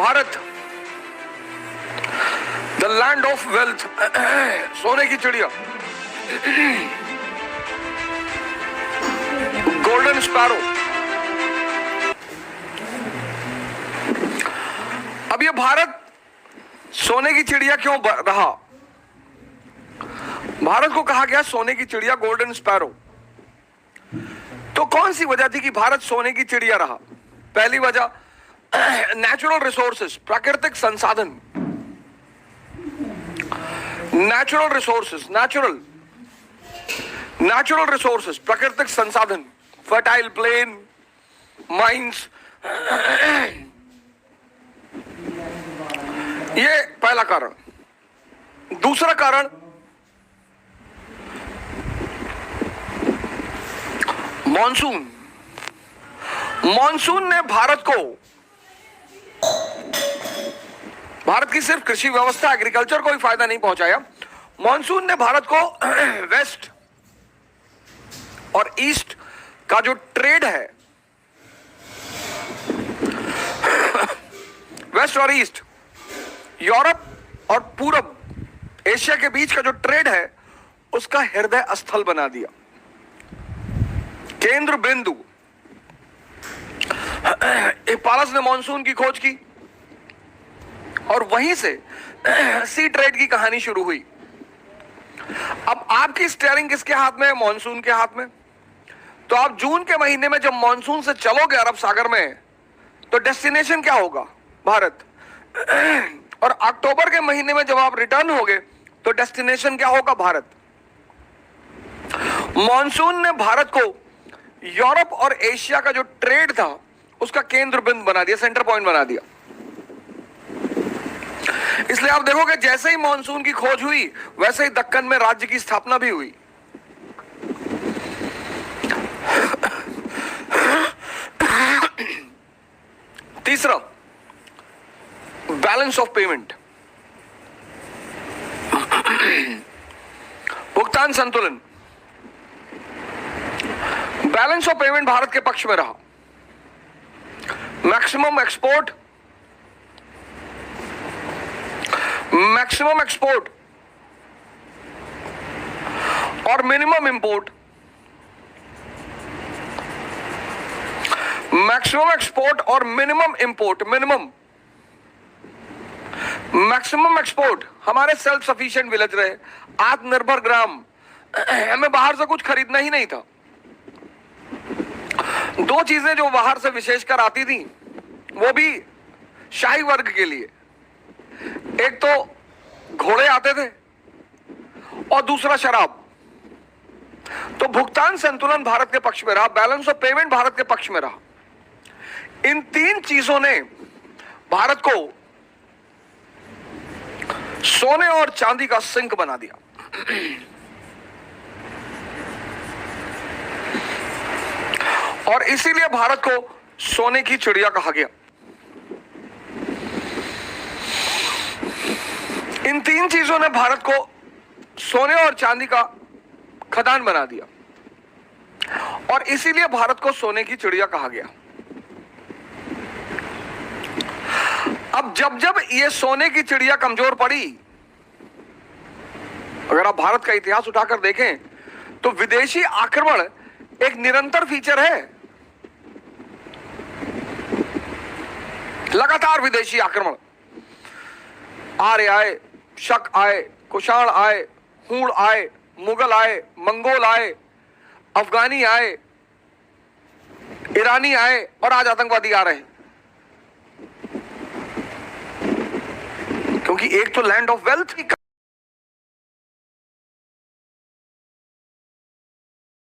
Bharat the land of wealth, सोने की चिड़िया, गोल्डन स्पैरो। अब ये भारत सोने की चिड़िया क्यों रहा? भारत को कहा गया सोने की चिड़िया, गोल्डन स्पैरो। तो कौन सी वजह थी कि भारत सोने की चिड़िया रहा? पहली वजह नेचुरल रिसोर्सेस, प्राकृतिक संसाधन, नेचुरल रिसोर्सेस, नेचुरल रिसोर्सेस, प्राकृतिक संसाधन, फर्टाइल प्लेन, माइंस, ये पहला कारण। दूसरा कारण मॉनसून। मॉनसून ने भारत की सिर्फ कृषि व्यवस्था, एग्रीकल्चर को ही फायदा नहीं पहुंचाया। मॉनसून ने भारत को वेस्ट और ईस्ट का जो ट्रेड है, वेस्ट और ईस्ट, यूरोप और पूरब एशिया के बीच का जो ट्रेड है, उसका हृदय स्थल बना दिया, केंद्र बिंदु। पालस ने मॉनसून की खोज की और वहीं से सी ट्रेड की कहानी शुरू हुई। अब आपकी स्टीयरिंग किसके हाथ में है? मॉनसून के हाथ में। तो आप जून के महीने में जब मॉनसून से चलोगे अरब सागर में, तो डेस्टिनेशन क्या होगा? भारत। और अक्टूबर के महीने में जब आप रिटर्न होगे, तो डेस्टिनेशन क्या होगा? भारत। मॉनसून ने भारत को यूरोप और एशिया का जो ट्रेड था, उसका केंद्र बिंदु बना दिया, सेंटर पॉइंट बना दिया। इसलिए आप देखोगे जैसे ही मॉनसून की खोज हुई, वैसे ही दक्कन में राज्य की स्थापना भी हुई। तीसरा, बैलेंस ऑफ पेमेंट, भुगतान संतुलन। बैलेंस ऑफ पेमेंट भारत के पक्ष में रहा। मैक्सिमम एक्सपोर्ट और मिनिमम इंपोर्ट, मैक्सिमम एक्सपोर्ट और मिनिमम इंपोर्ट। मैक्सिमम एक्सपोर्ट, हमारे सेल्फ सफिशिएंट विलेज रहे, आत्मनिर्भर ग्राम, हमें बाहर से कुछ खरीदना ही नहीं था। दो चीजें जो बाहर से विशेषकर आती थी, वो भी शाही वर्ग के लिए, एक तो घोड़े आते थे और दूसरा शराब। तो भुगतान संतुलन भारत के पक्ष में रहा, बैलेंस ऑफ पेमेंट भारत के पक्ष में रहा। इन तीन चीजों ने भारत को सोने और चांदी का सिंक बना दिया। और इसीलिए भारत को सोने की चिड़िया कहा गया। इन तीन चीजों ने भारत को सोने और चांदी का खदान बना दिया और इसीलिए भारत को सोने की चिड़िया कहा गया। अब जब जब ये सोने की चिड़िया कमजोर पड़ी, अगर आप भारत का इतिहास उठाकर देखें, तो विदेशी आक्रमण एक निरंतर फीचर है। लगातार विदेशी आक्रमण, आर्य आए, शक आए, कुषाण आए, हूण आए, मुगल आए, मंगोल आए, अफगानी आए, ईरानी आए और आज आतंकवादी आ रहे हैं। क्योंकि एक तो लैंड ऑफ वेल्थ की